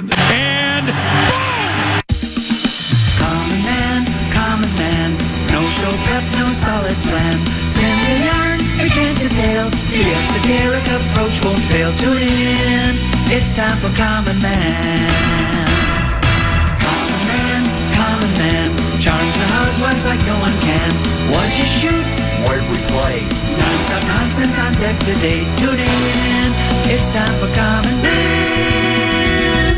man. And boom! Common man, no show prep, no solid plan. Spins a yarn, every can's a tale. The esoteric approach won't fail. Tune in, it's time for Common Man. Common man, charms the housewives like no one can. What'd you shoot? Where'd we play? Non-stop nonsense on deck today. Tune in, it's time for Common Man.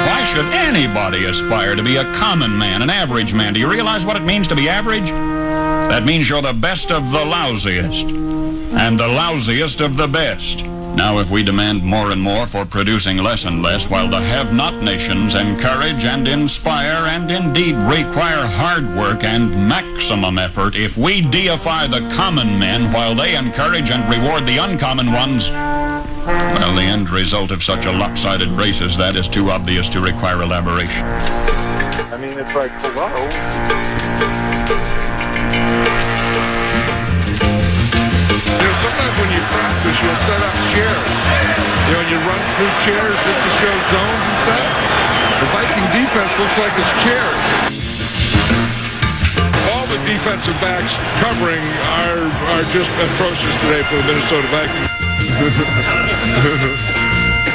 Why should anybody aspire to be a common man, an average man? Do you realize what it means to be average? That means you're the best of the lousiest, and the lousiest of the best. Now, if we demand more and more for producing less and less, while the have-not nations encourage and inspire and indeed require hard work and maximum effort, if we deify the common men while they encourage and reward the uncommon ones, well, the end result of such a lopsided race as that is too obvious to require elaboration. I mean, it's like, hello? Sometimes when you practice, you'll set up chairs. And you run through chairs just to show zones and stuff. The Viking defense looks like it's chairs. All the defensive backs covering are just atrocious today for the Minnesota Vikings.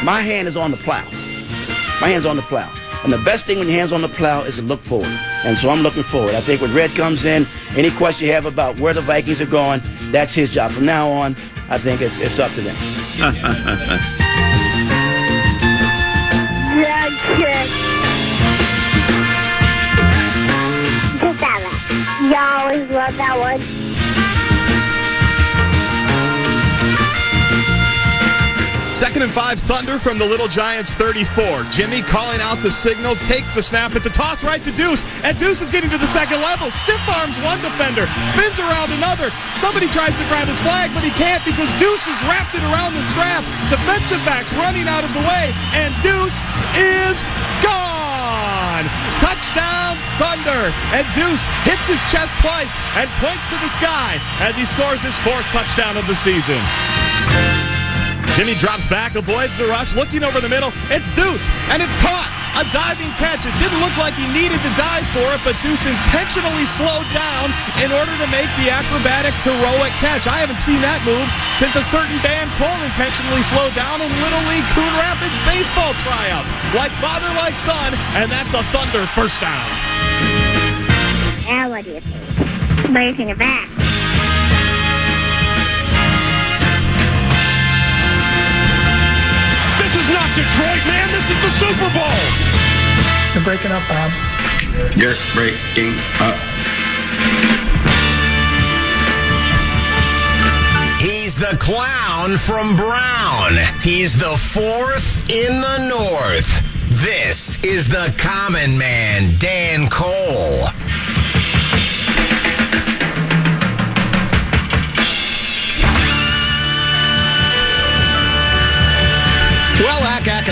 My hand is on the plow. My hand's on the plow. And the best thing when your hand's on the plow is to look forward. And so I'm looking forward. I think when Red comes in, any question you have about where the Vikings are going, that's his job. From now on, I think it's up to them. You always love that one. Second and 5, Thunder from the Little Giants 34. Jimmy calling out the signal, takes the snap at the toss right to Deuce, and Deuce is getting to the second level. Stiff arms one defender, spins around another. Somebody tries to grab his flag, but he can't because Deuce is wrapped it around the strap. Defensive backs running out of the way, and Deuce is gone. Touchdown, Thunder. And Deuce hits his chest twice and points to the sky as he scores his 4th touchdown of the season. Jimmy drops back, avoids the rush, looking over the middle. It's Deuce, and it's caught. A diving catch. It didn't look like he needed to dive for it, but Deuce intentionally slowed down in order to make the acrobatic, heroic catch. I haven't seen that move since a certain Dan Cole intentionally slowed down in Little League Coon Rapids baseball tryouts. Like father, like son, and that's a Thunder first down. Now what do you think? Blazing it back. This is not Detroit, man. This is the Super Bowl. You're breaking up, Bob. You're breaking up. He's the clown from Brown. He's the 4th in the North. This is the Common Man, Dan Cole. Well, ack to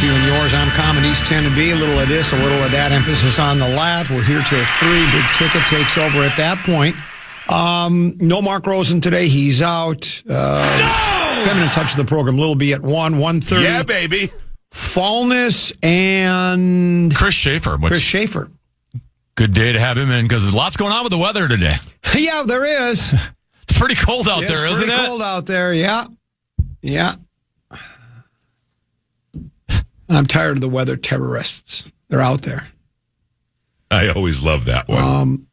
you and yours. I'm Comedies Tend to Be. A little of this, a little of that. Emphasis on the lat. We're here till 3. Big Ticket takes over at that point. No Mark Rosen today. He's out. Feminine touch of the program. Little B at 1:30. Yeah, baby. Fallness and Chris Schaefer. Good day to have him in because there's lots going on with the weather today. Yeah, there is. It's pretty cold out there, isn't it? It's pretty cold out there, yeah. Yeah. I'm tired of the weather terrorists. They're out there. I always love that one.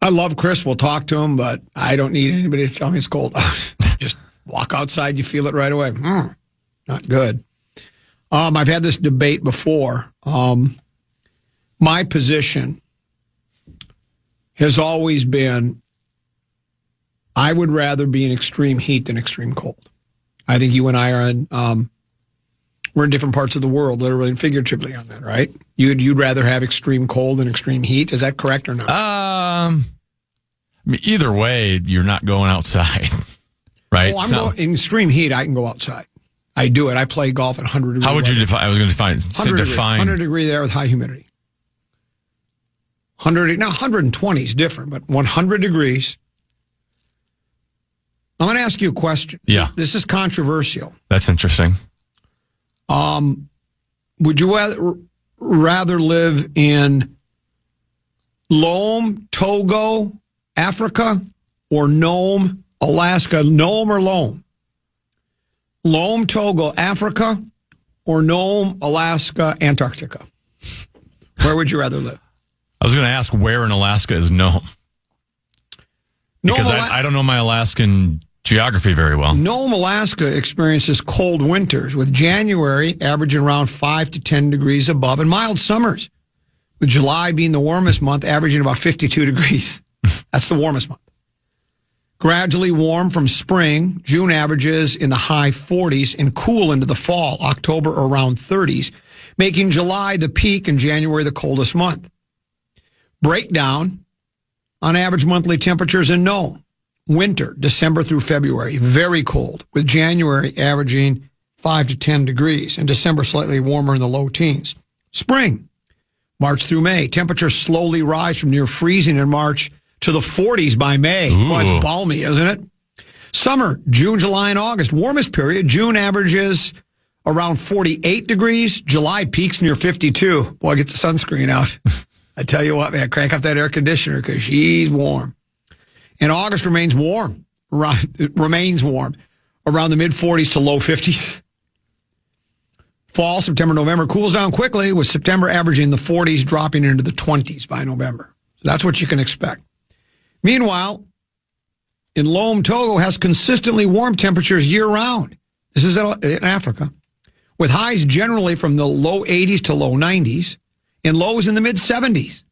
I love Chris. We'll talk to him, but I don't need anybody to tell me it's cold out. Just walk outside. You feel it right away. Not good. I've had this debate before. My position has always been I would rather be in extreme heat than extreme cold. I think you and I are we're in different parts of the world, literally and figuratively on that, right? You'd rather have extreme cold than extreme heat. Is that correct or not? I mean, either way, you're not going outside, right? In extreme heat, I can go outside. I do it. I play golf at 100 degrees. How would you define? I was going to define 100 degree there with high humidity. 120 is different, but 100 degrees. I'm going to ask you a question. Yeah. This is controversial. That's interesting. Would you rather live in Lome, Togo, Africa, or Nome, Alaska? Nome or Lome? Lome, Togo, Africa, or Nome, Alaska, Antarctica? Where would you rather live? I was going to ask where in Alaska is Nome. Because I don't know my Alaskan geography very well. Nome, Alaska experiences cold winters, with January averaging around 5 to 10 degrees above, and mild summers, with July being the warmest month, averaging about 52 degrees. That's the warmest month. Gradually warm from spring, June averages in the high 40s, and cool into the fall, October around 30s, making July the peak and January the coldest month. Breakdown on average monthly temperatures in Nome. Winter, December through February, very cold, with January averaging 5 to 10 degrees, and December slightly warmer in the low teens. Spring, March through May, temperatures slowly rise from near freezing in March to the 40s by May. Well, it's balmy, isn't it? Summer, June, July, and August, warmest period. June averages around 48 degrees. July peaks near 52. Boy, get the sunscreen out. I tell you what, man, crank up that air conditioner because she's warm. And August remains warm, around the mid-40s to low 50s. Fall, September, November cools down quickly, with September averaging the 40s, dropping into the 20s by November. So that's what you can expect. Meanwhile, in Lome, Togo has consistently warm temperatures year-round. This is in Africa, with highs generally from the low 80s to low 90s and lows in the mid-70s,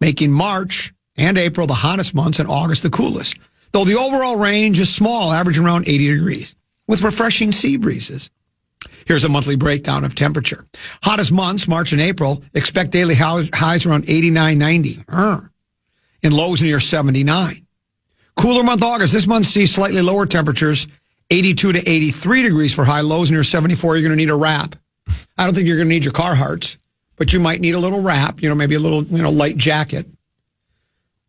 making March and April the hottest months and August the coolest, though the overall range is small, averaging around 80 degrees, with refreshing sea breezes. Here's a monthly breakdown of temperature. Hottest months, March and April, expect daily highs around 89, 90, and lows near 79. Cooler month, August. This month sees slightly lower temperatures, 82 to 83 degrees for high, lows near 74. You're going to need a wrap. I don't think you're going to need your Carhartts, but you might need a little wrap, maybe a little, light jacket.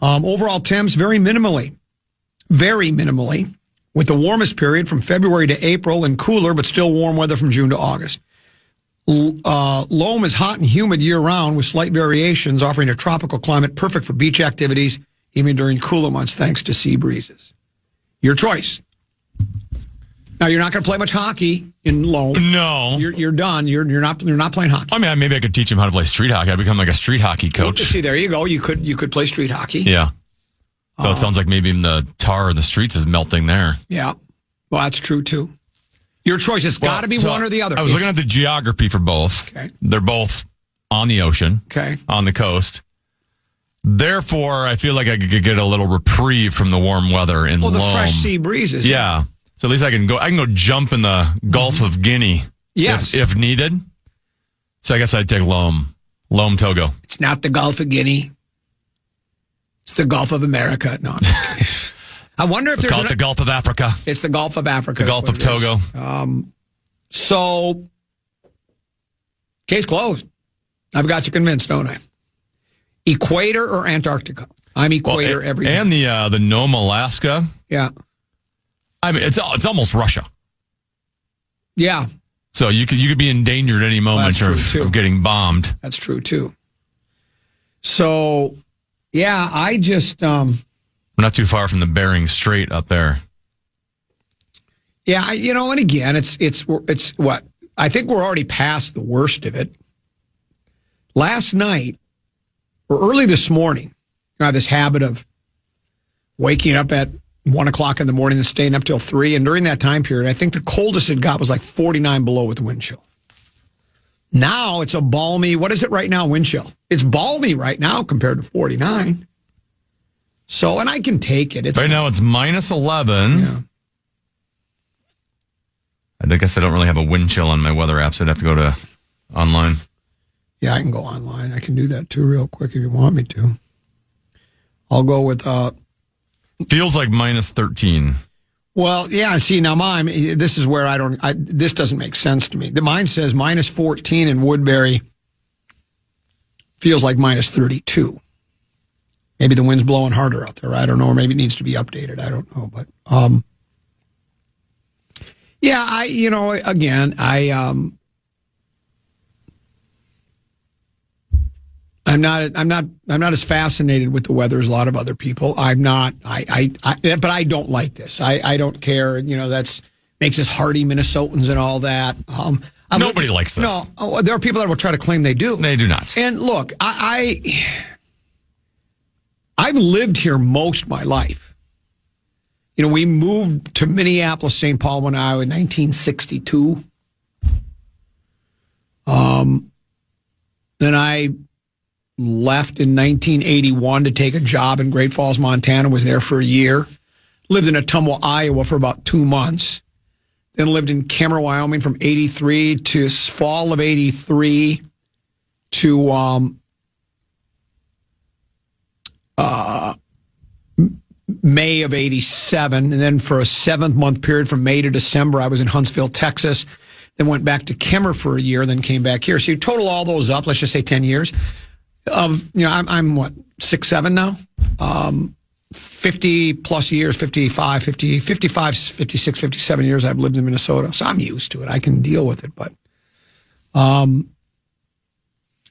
Overall temps very minimally, with the warmest period from February to April and cooler, but still warm weather from June to August. Lome is hot and humid year-round with slight variations, offering a tropical climate perfect for beach activities, even during cooler months, thanks to sea breezes. Your choice. Now, you're not going to play much hockey in Lome. No. You're done. You're not playing hockey. I mean, maybe I could teach him how to play street hockey. I'd become like a street hockey coach. See, there you go. You could play street hockey. Yeah. So it sounds like maybe the tar in the streets is melting there. Yeah. Well, that's true, too. Your choice. It's got to be one or the other. I was looking at the geography for both. Okay. They're both on the ocean. Okay. On the coast. Therefore, I feel like I could get a little reprieve from the warm weather in Lome. Well, the fresh sea breezes. Yeah. So at least I can go jump in the Gulf of Guinea. Yes. If needed. So I guess I'd take Lome, Togo. It's not the Gulf of Guinea. It's the Gulf of America. No, I'm just kidding. I wonder if Call it the Gulf of Africa. It's the Gulf of Africa. The Gulf of Togo. So, case closed. I've got you convinced, don't I? Equator or Antarctica? I'm equator every day. And the Nome, Alaska. Yeah. I mean, it's almost Russia. Yeah. So you could be in danger at any moment of getting bombed. That's true too. So, yeah, I just we're not too far from the Bering Strait up there. Yeah, and again, it's what I think we're already past the worst of it. Last night or early this morning, I have this habit of waking up at 1 o'clock in the morning and staying up till 3. And during that time period, I think the coldest it got was like 49 below with wind chill. Now it's a balmy, what is it right now, wind chill? It's balmy right now compared to 49. So, and I can take it. Right now it's minus 11. Yeah. I guess I don't really have a wind chill on my weather apps. I'd have to go to online. Yeah, I can go online. I can do that too real quick if you want me to. I'll go with... Feels like minus 13. Well, yeah, see, now this is where this doesn't make sense to me. Mine says minus 14 in Woodbury. Feels like minus 32. Maybe the wind's blowing harder out there. I don't know. Or maybe it needs to be updated. I don't know. But Yeah, I'm not as fascinated with the weather as a lot of other people. I'm not. But I don't like this. I don't care. That's makes us hardy Minnesotans and all that. Nobody likes this. No, there are people that will try to claim they do. They do not. And look, I've lived here most of my life. We moved to Minneapolis, St. Paul when I was in 1962. Then I left in 1981 to take a job in Great Falls, Montana, was there for a year. Lived in Ottumwa, Iowa for about 2 months. Then lived in Kemmer, Wyoming from 83 to fall of 83 to May of 87. And then for a 7-month period from May to December, I was in Huntsville, Texas. Then went back to Kemmer for a year, then came back here. So you total all those up, let's just say 10 years. I'm what, 6, 7 now? 50 plus years, 55, 56, 57 years I've lived in Minnesota. So I'm used to it. I can deal with it. But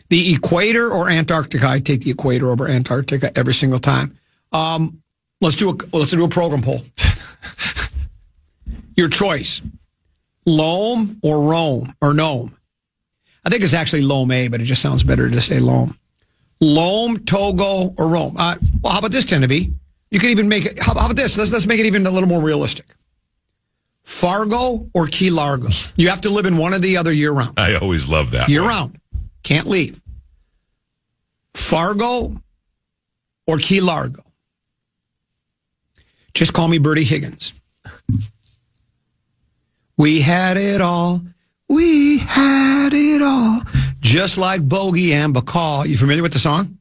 the equator or Antarctica, I take the equator over Antarctica every single time. Let's do a program poll. Your choice. Lome or Rome or Nome? I think it's actually Lome, but it just sounds better to say Lome. Lome, Togo, or Rome? Well, how about this, Tenneby? You can even make it. How about this? Let's make it even a little more realistic. Fargo or Key Largo? You have to live in one or the other year round. I always love that. Year round. Can't leave. Fargo or Key Largo? Just call me Bertie Higgins. We had it all. We had it all. Just like Bogey and Bacall. You familiar with the song?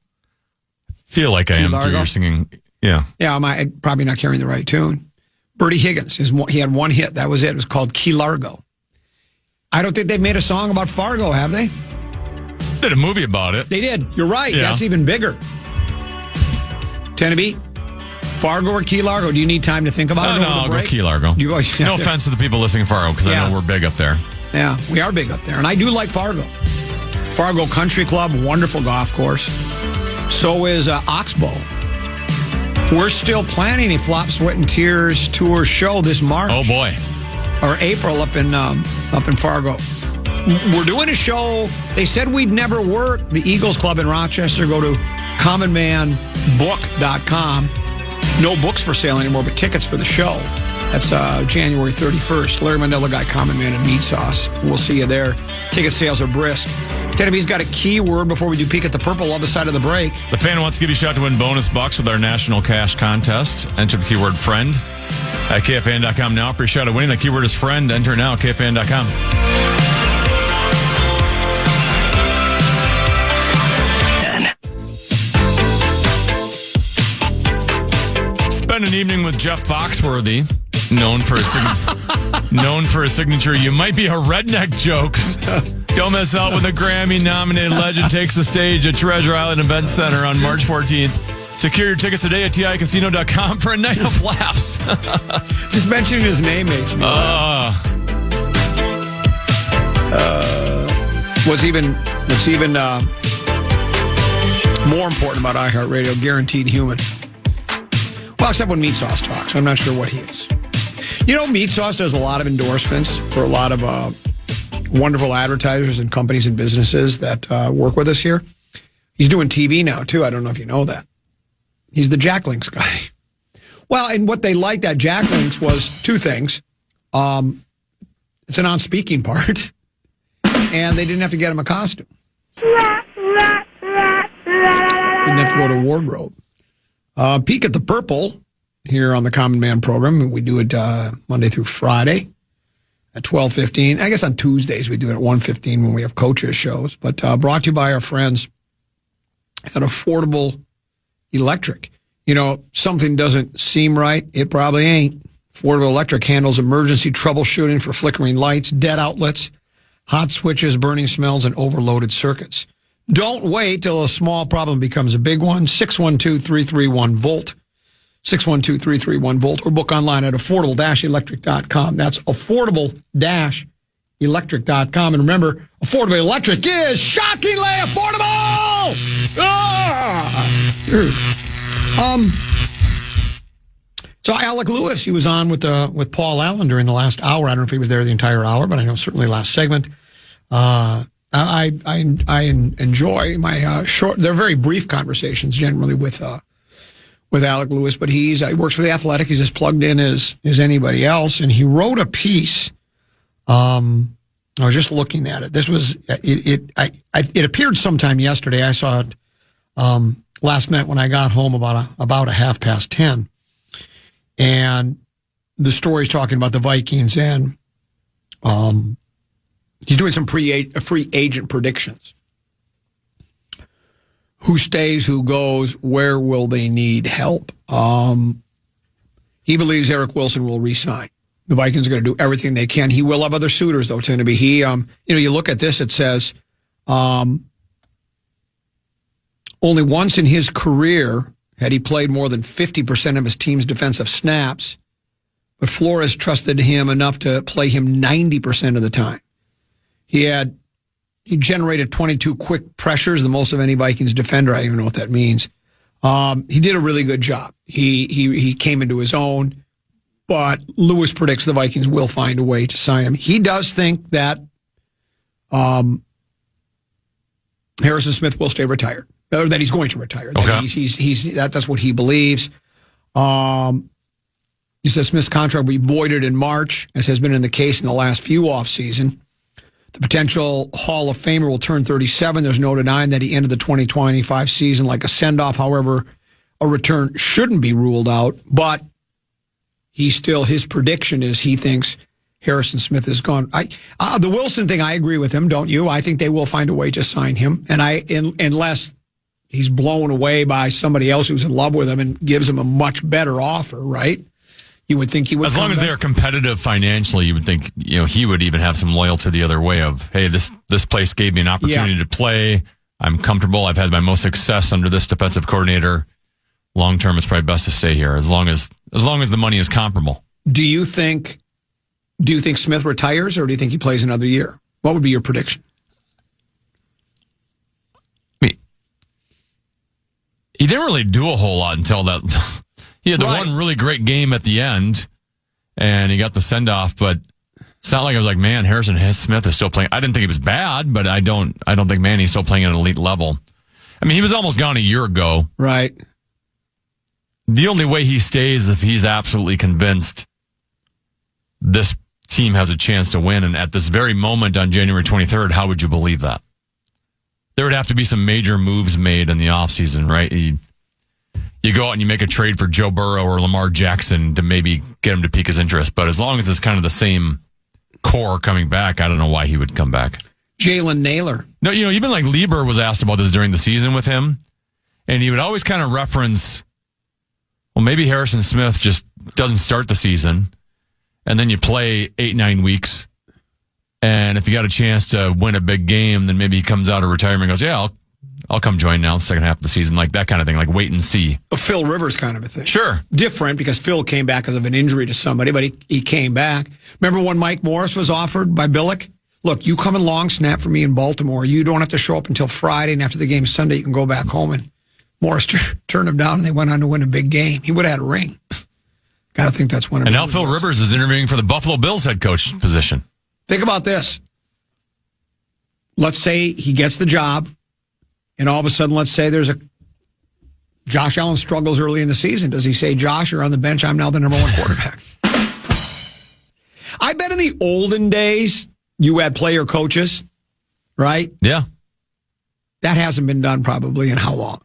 Feel like I am through your singing. Yeah. Yeah, I'm probably not carrying the right tune. Bertie Higgins, he had one hit. That was it. It was called Key Largo. I don't think they've made a song about Fargo, have they? Did a movie about it. They did. You're right. Yeah. That's even bigger. Tenneby, Fargo or Key Largo? Do you need time to think about it? No, I'll go Key Largo. No offense to the people listening to Fargo, because I know we're big up there. Yeah, we are big up there. And I do like Fargo. Fargo Country Club, wonderful golf course. So is Oxbow. We're still planning a Flop, Sweat, and Tears tour show this March. Oh, boy. Or April up in Fargo. We're doing a show. They said we'd never work. The Eagles Club in Rochester. Go to commonmanbook.com. No books for sale anymore, but tickets for the show. That's January 31st. Larry Mandela Guy, Common Man, and Meat Sauce. We'll see you there. Ticket sales are brisk. Tenneby's got a keyword before we do Peek at the Purple other side of the break. The fan wants to give you a shot to win bonus bucks with our national cash contest. Enter the keyword friend at KFAN.com now for your shot at winning. The keyword is friend. Enter now at KFAN.com. Spend an evening with Jeff Foxworthy, known for his signature "You might be a redneck" jokes. Don't miss out when the Grammy-nominated legend takes the stage at Treasure Island Event Center on March 14th. Secure your tickets today at TICasino.com for a night of laughs. Just mentioning his name makes me laugh. What's even more important about iHeartRadio, guaranteed human. Well, except when Meat Sauce talks. I'm not sure what he is. Meat Sauce does a lot of endorsements for a lot of wonderful advertisers and companies and businesses that work with us here. He's doing TV now, too. I don't know if you know that. He's the Jack Links guy. Well, and what they liked at Jack Links was two things. It's a non-speaking part, and they didn't have to get him a costume. Didn't have to go to wardrobe. Peek at the Purple here on the Common Man program. We do it Monday through Friday at 12:15. I guess on Tuesdays we do it at 1:15 when we have coaches shows. But brought to you by our friends at Affordable Electric. Something doesn't seem right. It probably ain't. Affordable Electric handles emergency troubleshooting for flickering lights, dead outlets, hot switches, burning smells, and overloaded circuits. Don't wait till a small problem becomes a big one. 612-331-VOLT. 612-331-VOLT, or book online at affordable-electric.com. That's affordable-electric.com. And remember, affordable electric is shockingly affordable! So Alec Lewis, he was on with Paul Allen during the last hour. I don't know if he was there the entire hour, but I know certainly last segment. I enjoy my short. They're very brief conversations generally with Alec Lewis, but he works for The Athletic. He's as plugged in as anybody else, and he wrote a piece. I was just looking at it. This was it appeared sometime yesterday. I saw it last night when I got home about 10:30. And the story's talking about the Vikings, and he's doing some free agent predictions. Who stays, who goes, where will they need help? He believes Eric Wilson will re-sign. The Vikings are going to do everything they can. He will have other suitors, though, tend to be. You look at this, it says, only once in his career had he played more than 50% of his team's defensive snaps, but Flores trusted him enough to play him 90% of the time. He generated 22 quick pressures, the most of any Vikings defender. I don't even know what that means. He did a really good job. He came into his own, but Lewis predicts the Vikings will find a way to sign him. He does think that Harrison Smith will stay retired. Or that he's going to retire. Okay. That's what he believes. He says Smith's contract will be voided in March, as has been in the case in the last few offseason. The potential Hall of Famer will turn 37. There's no denying that he ended the 2025 season like a send-off. However, a return shouldn't be ruled out. But his prediction is he thinks Harrison Smith is gone. The Wilson thing, I agree with him, don't you? I think they will find a way to sign him. And unless he's blown away by somebody else who's in love with him and gives him a much better offer, right? You would think he would. As long as they're competitive financially, you would think he would even have some loyalty the other way of, hey, this place gave me an opportunity to play. I'm comfortable. I've had my most success under this defensive coordinator. Long term, it's probably best to stay here as long as the money is comparable. Do you think Smith retires, or do you think he plays another year? What would be your prediction? He didn't really do a whole lot until that. He had the one really great game at the end, and he got the send-off, but it's not like I was like, man, Harrison Smith is still playing. I didn't think he was bad, but I don't think, man, he's still playing at an elite level. I mean, he was almost gone a year ago. Right. The only way he stays is if he's absolutely convinced this team has a chance to win, and at this very moment on January 23rd, how would you believe that? There would have to be some major moves made in the offseason, right? You go out and you make a trade for Joe Burrow or Lamar Jackson to maybe get him to pique his interest. But as long as it's kind of the same core coming back, I don't know why he would come back. Jalen Naylor. No, even like Lieber was asked about this during the season with him. And he would always kind of reference, well, maybe Harrison Smith just doesn't start the season. And then you play 8-9 weeks. And if you got a chance to win a big game, then maybe he comes out of retirement and goes, yeah, I'll come join now, second half of the season, like that kind of thing, like wait and see. A Phil Rivers kind of a thing. Sure. Different because Phil came back because of an injury to somebody, but he came back. Remember when Mike Morris was offered by Billick? Look, you come and long snap for me in Baltimore. You don't have to show up until Friday, and after the game Sunday, you can go back home. And Morris turned him down, and they went on to win a big game. He would have had a ring. Got to think that's one of And now Phil Rivers is interviewing for the Buffalo Bills head coach position. Think about this. Let's say he gets the job, and all of a sudden, let's say Josh Allen struggles early in the season. Does he say, Josh, you're on the bench, I'm now the number one quarterback? I bet in the olden days, you had player coaches, right? Yeah. That hasn't been done probably in how long?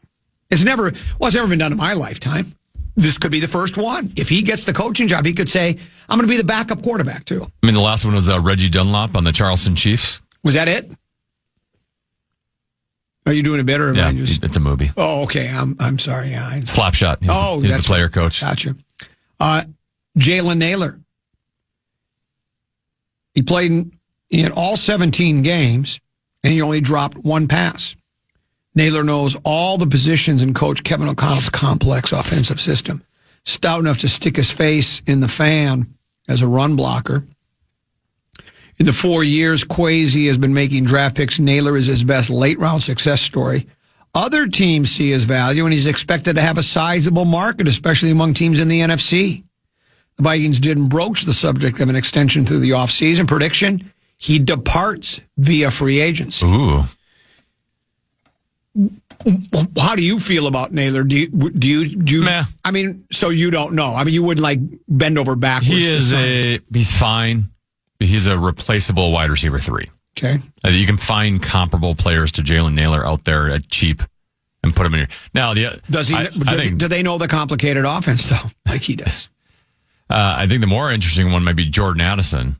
It's never been done in my lifetime. This could be the first one. If he gets the coaching job, he could say, I'm going to be the backup quarterback, too. I mean, the last one was Reggie Dunlop on the Charleston Chiefs. Was that it? Are you doing a bit, or yeah, it's a movie. Oh, okay. I'm sorry. Yeah, Slapshot. He's the player coach. Gotcha. Jalen Naylor. He played in all 17 games, and he only dropped one pass. Naylor knows all the positions in Coach Kevin O'Connell's complex offensive system. stout enough to stick his face in the fan as a run blocker. In the 4 years, Kwesi has been making draft picks. Naylor is his best late-round success story. Other teams see his value, and he's expected to have a sizable market, especially among teams in the NFC. The Vikings didn't broach the subject of an extension through the offseason. Prediction, he departs via free agency. Ooh. How do you feel about Naylor? Do you Meh. I mean, so you don't know. I mean, you wouldn't like bend over backwards. He's fine. He's a replaceable wide receiver 3. Okay. You can find comparable players to Jalen Naylor out there at cheap and put him in here. Now, do they know the complicated offense though, like he does? I think the more interesting one might be Jordan Addison,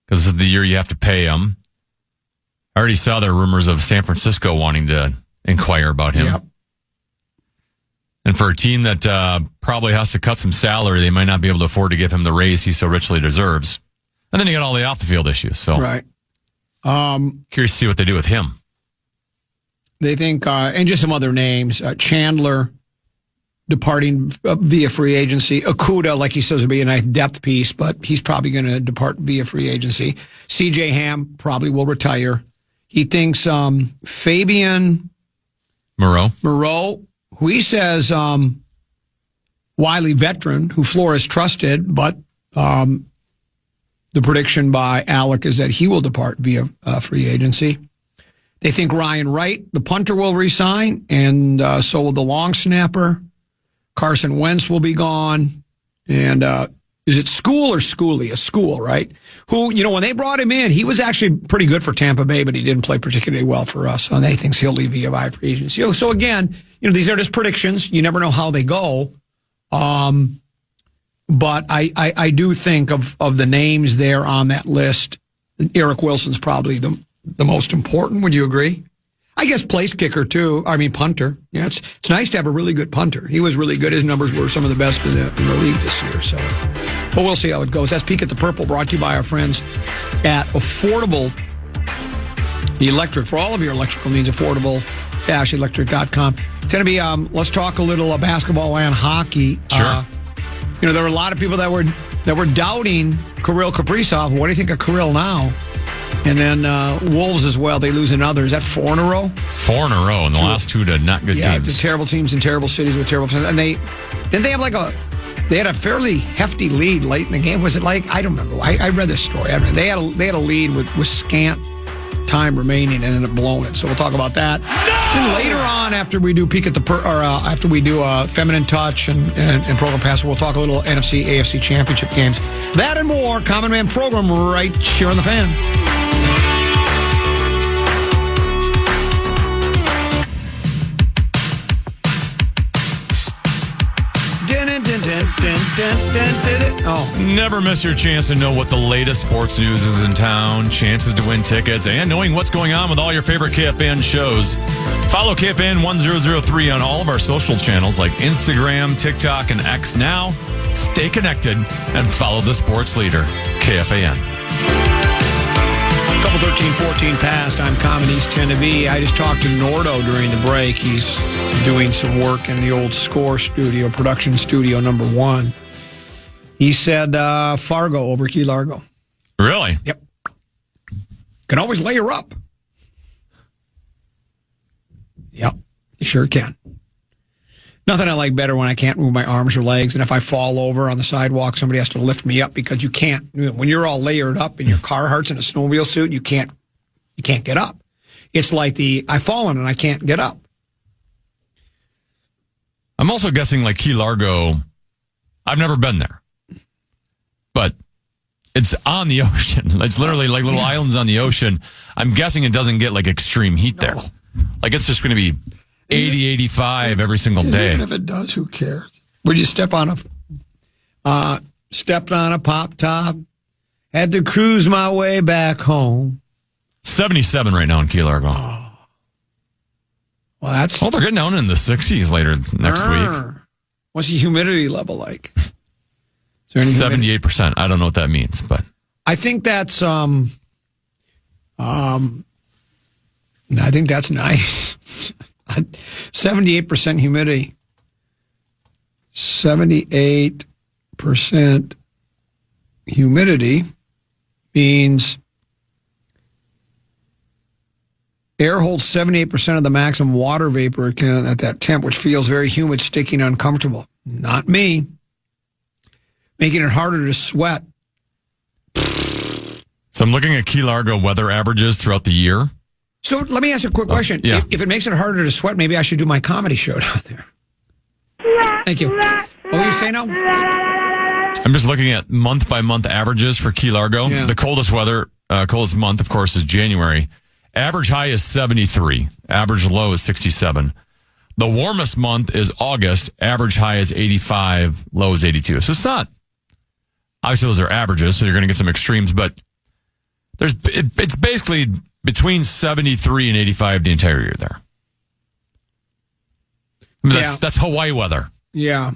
because this is the year you have to pay him. I already saw there rumors of San Francisco wanting to inquire about him. Yep. And for a team that probably has to cut some salary, they might not be able to afford to give him the raise he so richly deserves. And then you got all the off-the-field issues. So, right. Curious to see what they do with him. They think, and just some other names, Chandler departing via free agency. Okuda, like he says, would be a nice depth piece, but he's probably going to depart via free agency. C.J. Ham probably will retire. He thinks Fabian Moreau, who he says wily veteran, who Flores trusted, but the prediction by Alec is that he will depart via free agency. They think Ryan Wright, the punter, will resign, and so will the long snapper. Carson Wentz will be gone. And is it School or Schooley? A School, right? Who, when they brought him in, he was actually pretty good for Tampa Bay, but he didn't play particularly well for us. And they think he'll leave via free agency. So again, these are just predictions. You never know how they go. But I do think of the names there on that list, Eric Wilson's probably the most important. Would you agree? I guess place kicker too. I mean punter. Yeah, it's nice to have a really good punter. He was really good. His numbers were some of the best in the league this year. So, but we'll see how it goes. That's Peek at the Purple, brought to you by our friends at Affordable Electric. For all of your electrical needs, affordable-electric.com. It's going to be. Let's talk a little basketball and hockey. Sure. There were a lot of people that were doubting Kirill Kaprizov. What do you think of Kirill now? And then Wolves as well. They lose another. Is that 4 in a row? 4 in a row, and the last 2 to not good teams. Yeah, terrible teams in terrible cities with terrible fans. And they had a fairly hefty lead late in the game. Was it like, I don't remember. I read this story. They had a lead with scant time remaining and ended up blowing it. So we'll talk about that. Then later on, after we do after we do Feminine Touch and Program Pass, we'll talk a little NFC, AFC Championship games. That and more. Common Man program right here on the Fan. Never miss your chance to know what the latest sports news is in town, chances to win tickets, and knowing what's going on with all your favorite KFAN shows. Follow KFAN 1003 on all of our social channels like Instagram, TikTok, and X now. Stay connected and follow the sports leader, KFAN. Couple 13-14 past. I'm Common East Tennessee. I just talked to Nordo during the break. He's doing some work in the old Score studio, production studio number 1. He said Fargo over Key Largo. Really? Yep. Can always layer up. Yep, you sure can. Nothing I like better when I can't move my arms or legs, and if I fall over on the sidewalk, somebody has to lift me up because you can't. When you're all layered up in your Carhartts in a snowmobile suit, you can't get up. It's like I've fallen and I can't get up. I'm also guessing like Key Largo, I've never been there, but it's on the ocean. It's literally like little islands on the ocean. I'm guessing it doesn't get like extreme heat there. Like it's just going to be 80, 85 every single day. Even if it does, who cares? Would you stepped on a pop top, had to cruise my way back home. 77 right now in Key Largo. Oh. Well, they're getting down in the 60s later next week. What's the humidity level like? 78%. I don't know what that means, but I think that's I think that's nice. 78% humidity. 78% humidity means air holds 78% of the maximum water vapor it can at that temp, which feels very humid, sticky, and uncomfortable. Not me. Making it harder to sweat. So I'm looking at Key Largo weather averages throughout the year. So let me ask you a quick question. Yeah. If it makes it harder to sweat, maybe I should do my comedy show down there. Thank you. What were you saying now? I'm just looking at month-by-month averages for Key Largo. Yeah. The coldest month, of course, is January. Average high is 73. Average low is 67. The warmest month is August. Average high is 85. Low is 82. So it's not... Obviously, those are averages, so you're going to get some extremes, but it's basically between 73 and 85 the entire year there. I mean, that's Hawaii weather. Yeah.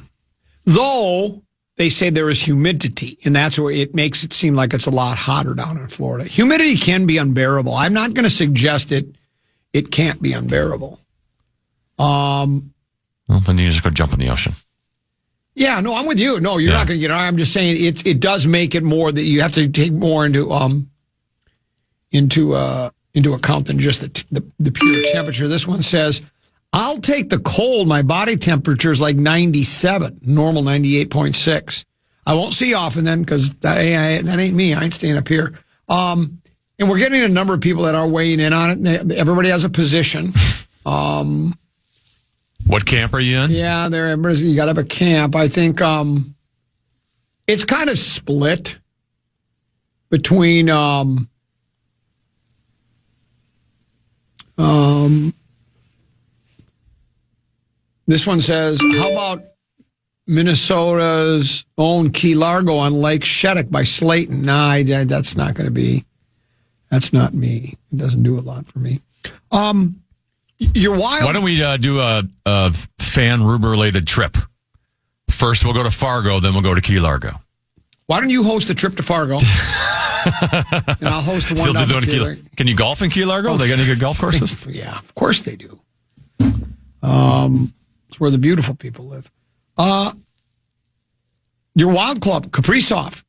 Though they say there is humidity, and that's where it makes it seem like it's a lot hotter down in Florida. Humidity can be unbearable. I'm not going to suggest it can't be unbearable. Well, then you just go jump in the ocean. Yeah, no, I'm with you. No, you're not going to get. I'm just saying it does make it more that you have to take more into account than just the pure temperature. This one says, "I'll take the cold. My body temperature is like 97, normal 98.6. I won't see you often then because that ain't me. I ain't staying up here." And we're getting a number of people that are weighing in on it. Everybody has a position. What camp are you in? Yeah, you got to have a camp. I think it's kind of split between this one says, how about Minnesota's own Key Largo on Lake Shettick by Slayton? Nah, that's not going to be. That's not me. It doesn't do a lot for me. You're wild. Why don't we do a fan Ruber-related trip? First, we'll go to Fargo, then we'll go to Key Largo. Why don't you host a trip to Fargo? And I'll host the one down to Key Largo. Can you golf in Key Largo? They got any good golf courses? Yeah, of course they do. It's where the beautiful people live. Your Wild Club, Kaprizov.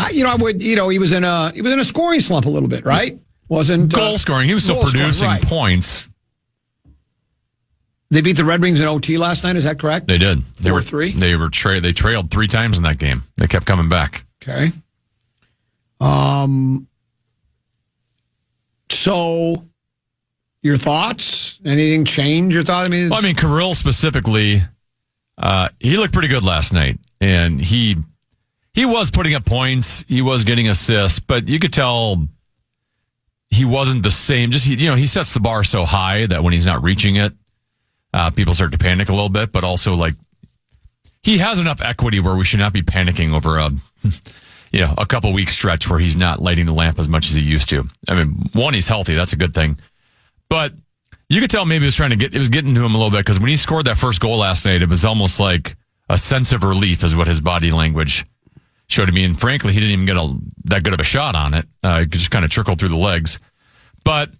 He was in a scoring slump a little bit, right? Wasn't goal scoring. He was still producing points. They beat the Red Wings in OT last night. Is that correct? They did. 4-3. They trailed 3 times in that game. They kept coming back. Okay. So, your thoughts? Anything change your thoughts? I mean, Kirill specifically, he looked pretty good last night, and he was putting up points. He was getting assists, but you could tell he wasn't the same. He sets the bar so high that when he's not reaching it, people start to panic a little bit. But also, he has enough equity where we should not be panicking over a couple week stretch where he's not lighting the lamp as much as he used to. I mean, one, he's healthy. That's a good thing. But you could tell maybe it was getting to him a little bit because when he scored that first goal last night, it was almost like a sense of relief is what his body language showed to me. And frankly, he didn't even get that good of a shot on it. It just kind of trickled through the legs. But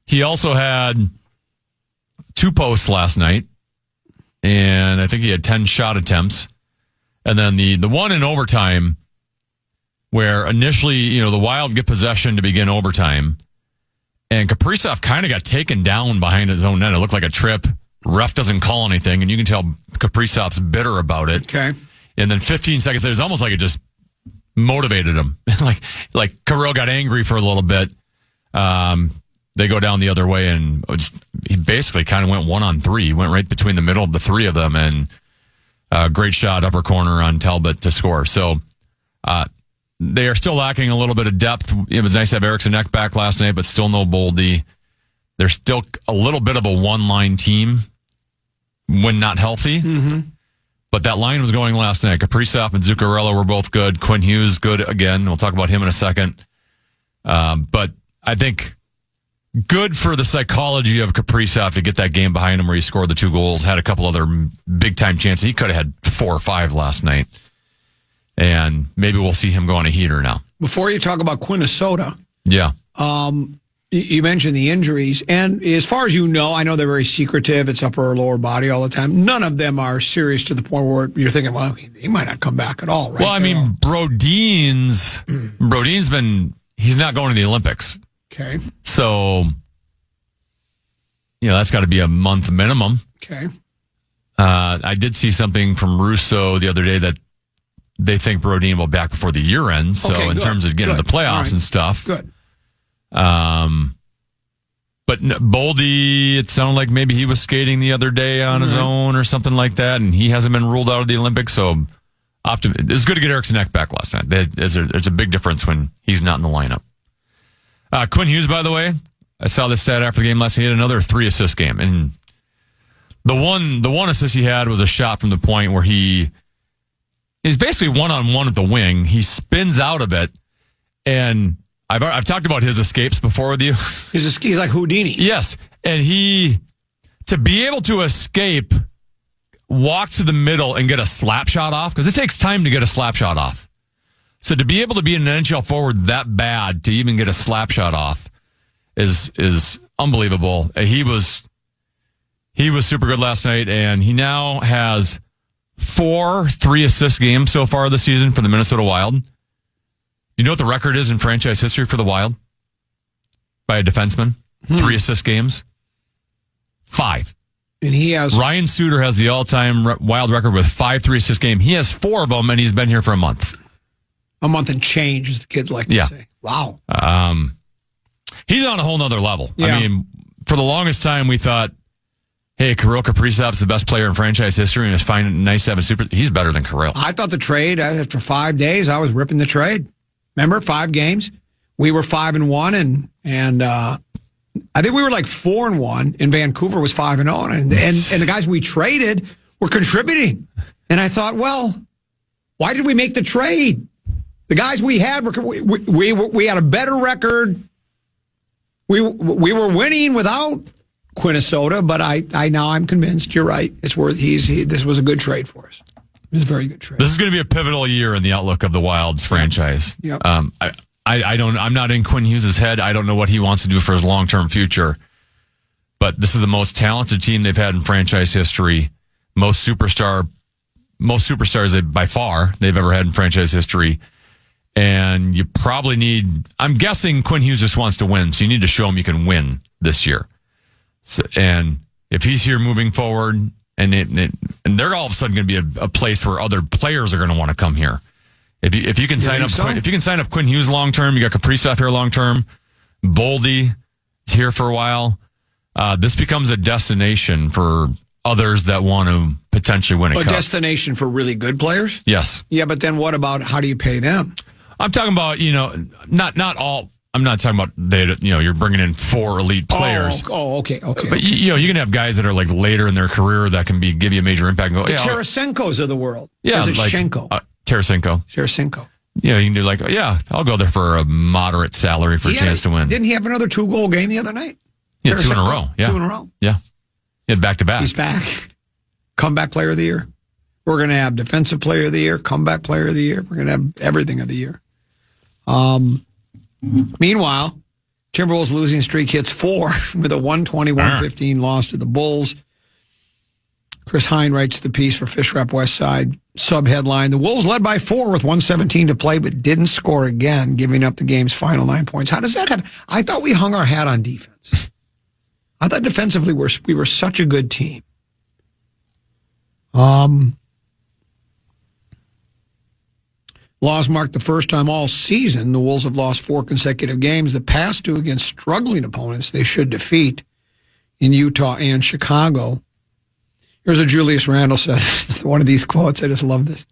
he also had 2 posts last night, and I think he had 10 shot attempts. And then the one in overtime where initially, the Wild get possession to begin overtime, and Kaprizov kind of got taken down behind his own net. It looked like a trip. Ref doesn't call anything, and you can tell Kaprizov's bitter about it. Okay. And then 15 seconds later, it's almost like it just motivated him. like Kirill got angry for a little bit. They go down the other way, and he basically kind of went 1-on-3. He went right between the middle of the 3 of them, and great shot, upper corner on Talbot to score. So they are still lacking a little bit of depth. It was nice to have Eriksson Ek back last night, but still no Boldy. They're still a little bit of a one-line team when not healthy. Mm-hmm. But that line was going last night. Kaprizov and Zuccarello were both good. Quinn Hughes, good again. We'll talk about him in a second. But I think good for the psychology of Kaprizov to get that game behind him where he scored the 2 goals, had a couple other big-time chances. He could have had 4 or 5 last night. And maybe we'll see him go on a heater now. Before you talk about Minnesota, yeah, You mentioned the injuries, and as far as you know, I know they're very secretive. It's upper or lower body all the time. None of them are serious to the point where you're thinking, well, he might not come back at all, right? Well, I mean, Brodeen's he's not going to the Olympics. Okay. So, that's got to be a month minimum. Okay. I did see something from Russo the other day that they think Brodeen will be back before the year ends. So in terms of getting to the playoffs and stuff. Good. But Boldy, it sounded like maybe he was skating the other day on his own or something like that, and he hasn't been ruled out of the Olympics. So it's good to get Eriksson Ek back last night. There's a big difference when he's not in the lineup. Quinn Hughes, by the way, I saw this stat after the game last night. He had another 3-assist game, and the one assist he had was a shot from the point where he's basically one-on-one at the wing. He spins out of it, and I've talked about his escapes before with you. He's like Houdini. Yes. And to be able to escape, walk to the middle and get a slap shot off, because it takes time to get a slap shot off. So to be able to be an NHL forward that bad to even get a slap shot off is unbelievable. He was super good last night, and he now has 4 3-assist games so far this season for the Minnesota Wild. You know what the record is in franchise history for the Wild? By a defenseman? 3-assist games? 5. And he has... Ryan Suter has the all-time Wild record with 5 3-assist games. He has 4 of them, and he's been here for a month. A month and change, as the kids like to say. Wow. He's on a whole nother level. Yeah. I mean, for the longest time, we thought, hey, Kirill Kaprizov's the best player in franchise history, and it's fine, nice to have a super... He's better than Kirill. I thought the trade, after 5 days, I was ripping the trade. Remember, 5 games? We were 5-1, and I think we were like 4-1, and Vancouver was 5-0, and the guys we traded were contributing. And I thought, well, why did we make the trade? The guys we had we had a better record. We were winning without Minnesota, but I'm convinced you're right. It's worth. This was a good trade for us. It was a very good trade. This is going to be a pivotal year in the outlook of the Wild's franchise. Yep. I'm not in Quinn Hughes' head. I don't know what he wants to do for his long-term future. But this is the most talented team they've had in franchise history. Most superstars by far they've ever had in franchise history. And you probably I'm guessing Quinn Hughes just wants to win. So you need to show him you can win this year. So, and if he's here moving forward, and they're all of a sudden going to be a place where other players are going to want to come here. If you can sign up Quinn Hughes long term, you got Kaprizov here long term, Boldy is here for a while. This becomes a destination for others that want to potentially win a cup. Destination for really good players? Yes. Yeah, but then what about how do you pay them? I'm talking about not all. I'm not talking about you're bringing in 4 elite players. Okay. But you can have guys that are like later in their career that can give you a major impact. And go, the Tarasenkos of the world. Yeah, Tarasenko. Tarasenko. Yeah, you can do I'll go there for a moderate salary for a chance to win. Didn't he have another 2-goal game the other night? Yeah, 2 in a row. Yeah. 2 in a row. Yeah. He had back-to-back. He's back. Comeback player of the year. We're going to have defensive player of the year, comeback player of the year. We're going to have everything of the year. Meanwhile, Timberwolves losing streak hits 4 with a 120-115 loss to the Bulls. Chris Hine writes the piece for Fish Rep West Side. Sub-headline, the Wolves led by 4 with 1:17 to play, but didn't score again, giving up the game's final 9 points. How does that happen? I thought we hung our hat on defense. I thought defensively we were such a good team. Loss marked the first time all season the Wolves have lost 4 consecutive games. The past 2 against struggling opponents they should defeat in Utah and Chicago. Here's what Julius Randle said. One of these quotes. I just love this.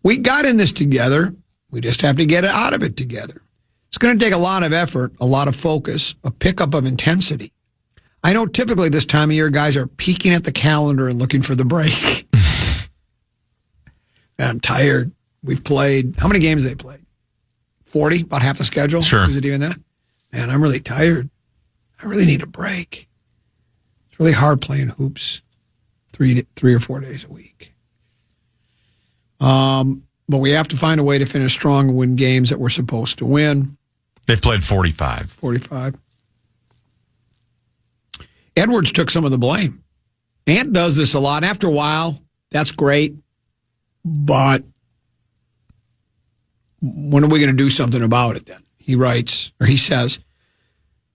We got in this together. We just have to get it out of it together. It's going to take a lot of effort, a lot of focus, a pickup of intensity. I know typically this time of year guys are peeking at the calendar and looking for the break. I'm tired. We've played, how many games have they played? 40, about half the schedule? Sure. Is it even that? Man, I'm really tired. I really need a break. It's really hard playing hoops 3 or 4 days a week. But we have to find a way to finish strong and win games that we're supposed to win. They've played 45. 45. Edwards took some of the blame. Ant does this a lot. After a while, that's great. But when are we going to do something about it then? He writes, or he says,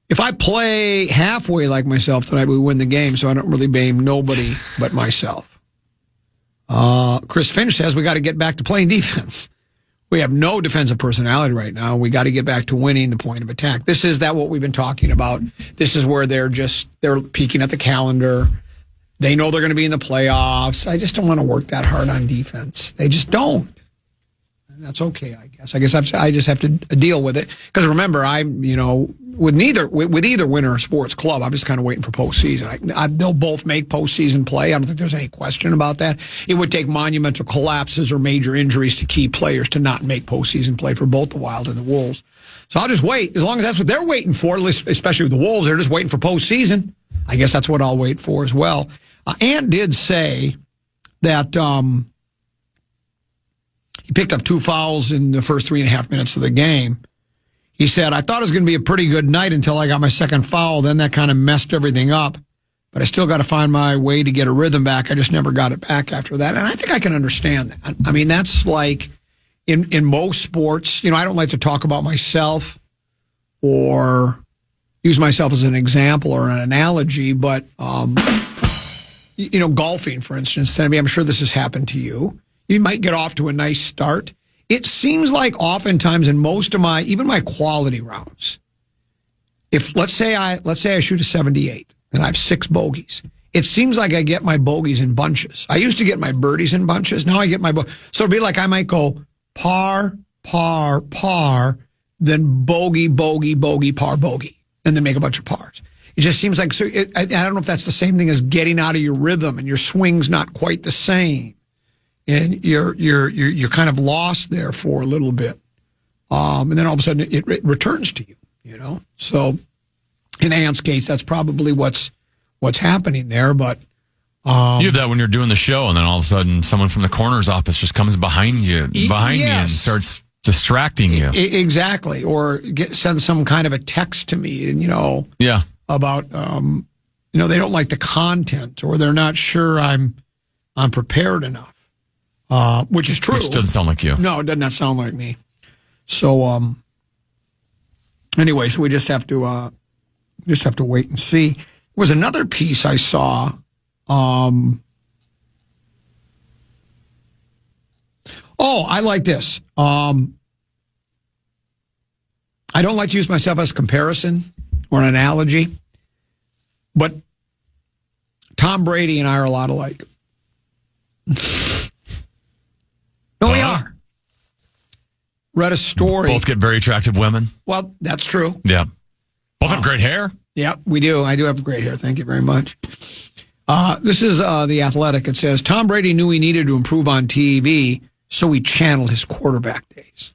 if I play halfway like myself tonight, we win the game, so I don't really blame nobody but myself. Chris Finch says we got to get back to playing defense. We have no defensive personality right now. We got to get back to winning the point of attack. This is what we've been talking about. This is where they're peeking at the calendar. They know they're going to be in the playoffs. I just don't want to work that hard on defense. They just don't. And that's okay, I guess. I just have to deal with it. Because remember, with either winner or sports club, I'm just kind of waiting for postseason. They'll both make postseason play. I don't think there's any question about that. It would take monumental collapses or major injuries to key players to not make postseason play for both the Wild and the Wolves. So I'll just wait. As long as that's what they're waiting for, especially with the Wolves, they're just waiting for postseason. I guess that's what I'll wait for as well. Ant did say that he picked up 2 fouls in the first 3.5 minutes of the game. He said, I thought it was going to be a pretty good night until I got my second foul. Then that kind of messed everything up. But I still got to find my way to get a rhythm back. I just never got it back after that. And I think I can understand that. I mean, that's like in most sports, I don't like to talk about myself or use myself as an example or an analogy, but, golfing, for instance, I'm sure this has happened to you. You might get off to a nice start. It seems like oftentimes in most of even my quality rounds, if let's say I shoot a 78 and I have 6 bogeys, it seems like I get my bogeys in bunches. I used to get my birdies in bunches. Now I get my so it'd be like I might go par, par, par, then bogey, bogey, bogey, par, bogey, and then make a bunch of pars. It just seems like I don't know if that's the same thing as getting out of your rhythm and your swing's not quite the same. And you're kind of lost there for a little bit, and then all of a sudden it returns to you. So in Ant's case, that's probably what's happening there. But you have that when you're doing the show, and then all of a sudden someone from the coroner's office just comes behind you and starts distracting you. Exactly, or send some kind of a text to me, and about they don't like the content, or they're not sure I'm prepared enough. Which is true. Which doesn't sound like you. No, it does not sound like me. So, anyway, so we just have to wait and see. There was another piece I saw. I like this. I don't like to use myself as a comparison or an analogy, but Tom Brady and I are a lot alike. No, we are. Read a story. Both get very attractive women. Well, that's true. Yeah. Both have great hair. Yeah, we do. I do have great hair. Thank you very much. This is The Athletic. It says, Tom Brady knew he needed to improve on TV, so he channeled his quarterback days.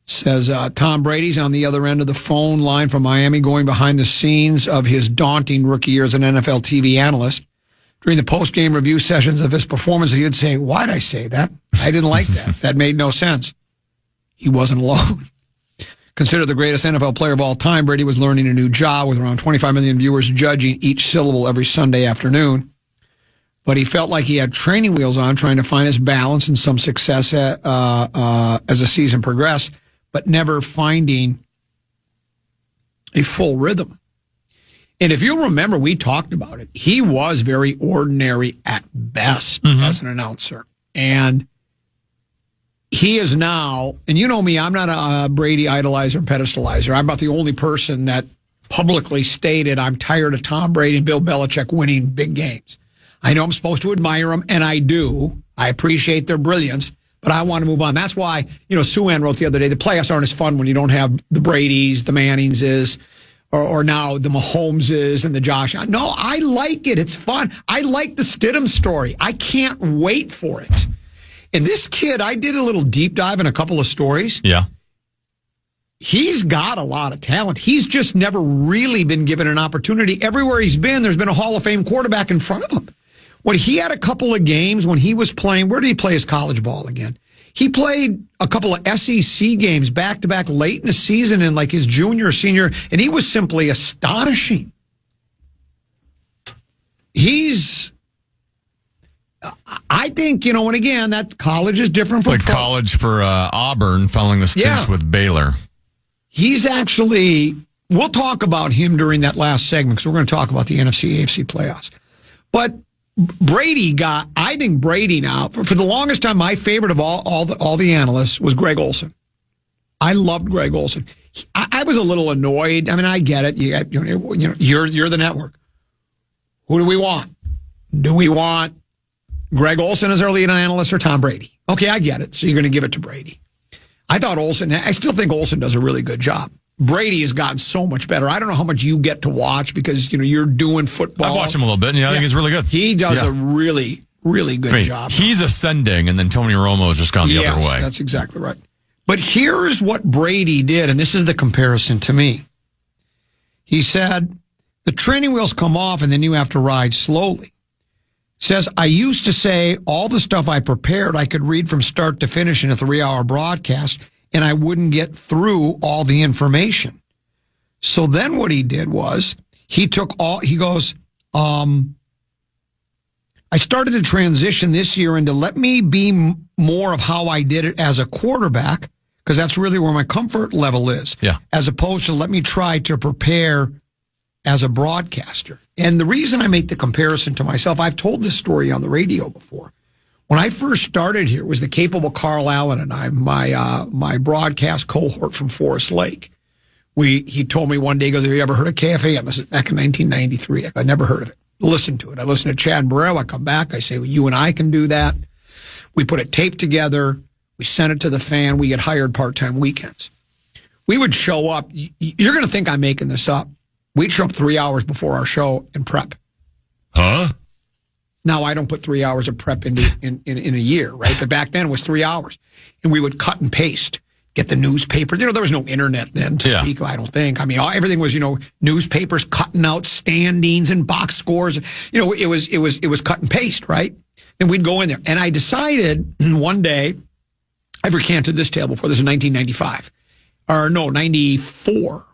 It says, Tom Brady's on the other end of the phone line from Miami, going behind the scenes of his daunting rookie year as an NFL TV analyst. During the post-game review sessions of his performance, he would say, why'd I say that? I didn't like that. That made no sense. He wasn't alone. Considered the greatest NFL player of all time, Brady was learning a new job with around 25 million viewers judging each syllable every Sunday afternoon. But he felt like he had training wheels on, trying to find his balance and some success as the season progressed, but never finding a full rhythm. And if you remember, we talked about it. He was very ordinary at best as an announcer. And he is now, and you know me, I'm not a Brady idolizer and pedestalizer. I'm about the only person that publicly stated I'm tired of Tom Brady and Bill Belichick winning big games. I know I'm supposed to admire them, and I do. I appreciate their brilliance, but I want to move on. That's why, Sue Ann wrote the other day, the playoffs aren't as fun when you don't have the Bradys, the Manningses, or now the Mahomeses and the Josh. No, I like it. It's fun. I like the Stidham story. I can't wait for it. And this kid, I did a little deep dive in a couple of stories. Yeah. He's got a lot of talent. He's just never really been given an opportunity. Everywhere he's been, there's been a Hall of Fame quarterback in front of him. When he had a couple of games when he was playing, where did he play his college ball again? He played a couple of SEC games back-to-back late in the season in like his junior or senior, and he was simply astonishing. I think, and again, that college is different from like college for Auburn following the stint with Baylor. He's actually, we'll talk about him during that last segment because we're going to talk about the NFC AFC playoffs. But I think Brady now, for the longest time, my favorite of all the analysts was Greg Olson. I loved Greg Olson. I was a little annoyed. I mean, I get it. You're the network. Who do we want? Do we want Greg Olson as our lead analyst or Tom Brady? Okay, I get it. So you're going to give it to Brady. I still think Olson does a really good job. Brady has gotten so much better. I don't know how much you get to watch because, you're doing football. I watch him a little bit, and I think he's really good. He does a really, really good job. He's ascending, and then Tony Romo has just gone the other way. That's exactly right. But here's what Brady did, and this is the comparison to me. He said, the training wheels come off, and then you have to ride slowly. Says, I used to say all the stuff I prepared I could read from start to finish in a 3-hour broadcast, and I wouldn't get through all the information. So then what he did was he goes, I started to transition this year into let me be more of how I did it as a quarterback, because that's really where my comfort level is, as opposed to let me try to prepare as a broadcaster. And the reason I make the comparison to myself, I've told this story on the radio before. When I first started here, it was the capable Carl Allen and I, my broadcast cohort from Forest Lake. He told me one day, he goes, have you ever heard of KFAN? This is back in 1993. I never heard of it. Listen to it. I listened to Chad Burrell. I come back. I say, well, you and I can do that. We put a tape together. We sent it to the fan. We get hired part-time weekends. We would show up. You're going to think I'm making this up. We'd show up 3 hours before our show and prep. Huh? Now, I don't put 3 hours of prep in a year, right? But back then it was 3 hours. And we would cut and paste, get the newspaper. There was no internet then to speak, I don't think. I mean, everything was, newspapers cutting out standings and box scores. It was cut and paste, right? And we'd go in there. And I decided one day, I've recanted this tale before. This is 1995. Or no, 94.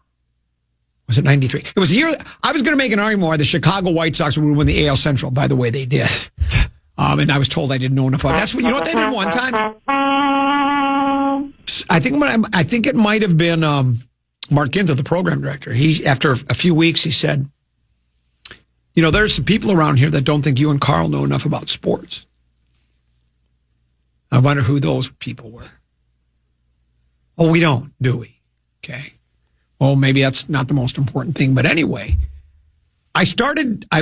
Was it 93? It was the year I was going to make an argument why the Chicago White Sox would win the AL Central. By the way, they did. And I was told I didn't know enough about it. That's what, what they did one time? I think it might have been Mark Ginter, the program director. After a few weeks, he said, there's some people around here that don't think you and Carl know enough about sports. I wonder who those people were. Oh, we don't, do we? Okay. Well, maybe that's not the most important thing. But anyway, I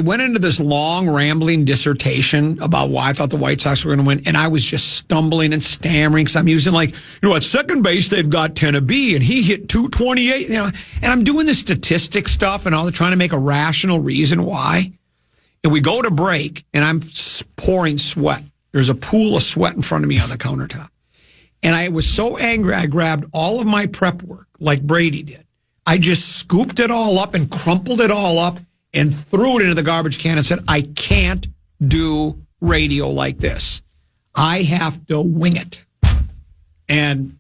went into this long, rambling dissertation about why I thought the White Sox were going to win. And I was just stumbling and stammering because I'm using at second base, they've got Tenneby and he hit 228, and I'm doing the statistic stuff and all trying to make a rational reason why. And we go to break and I'm pouring sweat. There's a pool of sweat in front of me on the countertop. And I was so angry, I grabbed all of my prep work like Brady did. I just scooped it all up and crumpled it all up and threw it into the garbage can and said, I can't do radio like this. I have to wing it. And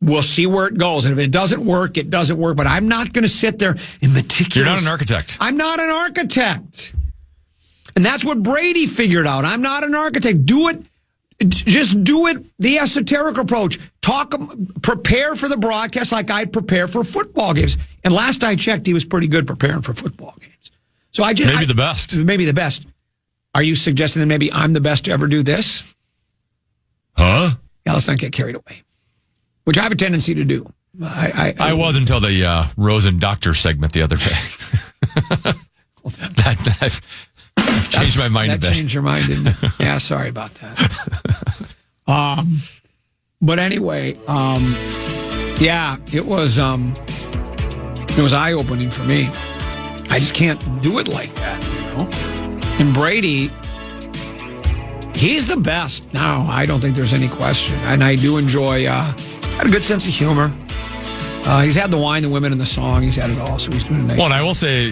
we'll see where it goes. And if it doesn't work, it doesn't work. But I'm not going to sit there in meticulous. You're not an architect. I'm not an architect. And that's what Brady figured out. I'm not an architect. Do it. Just do it the esoteric approach. Prepare for the broadcast like I'd prepare for football games. And last I checked, he was pretty good preparing for football games. So maybe the best. Maybe the best. Are you suggesting that maybe I'm the best to ever do this? Huh? Yeah, let's not get carried away. Which I have a tendency to do. I was until the Rosen Doctor segment the other day. I've changed my mind a bit. That changed your mind, didn't it? Yeah, sorry about that. But anyway, it was eye-opening for me. I just can't do it like that, And Brady, he's the best now. I don't think there's any question. And I do enjoy, had a good sense of humor. He's had the wine, the women, and the song. He's had it all, so he's doing a nice job. And I will say,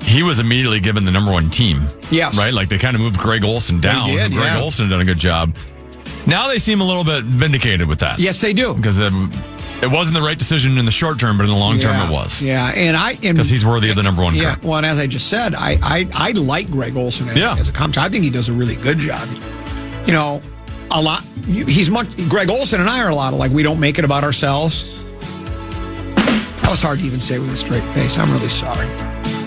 he was immediately given the number one team. Yes. Right? Like, they kind of moved Greg Olson down. They did, Greg Olson had done a good job. Now they seem a little bit vindicated with that. Yes, they do. Because It wasn't the right decision in the short term, but in the long term, it was. Yeah, because he's worthy of the number one. Yeah, card. well, and as I just said, I like Greg Olson as a commentator. I think he does a really good job. You know, a lot. Greg Olson and I are a lot like we don't make it about ourselves. That was hard to even say with a straight face. I'm really sorry.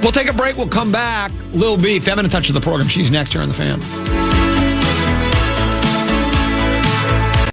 We'll take a break. We'll come back. Lil B, feminine touch of the program. She's next here on The Fan.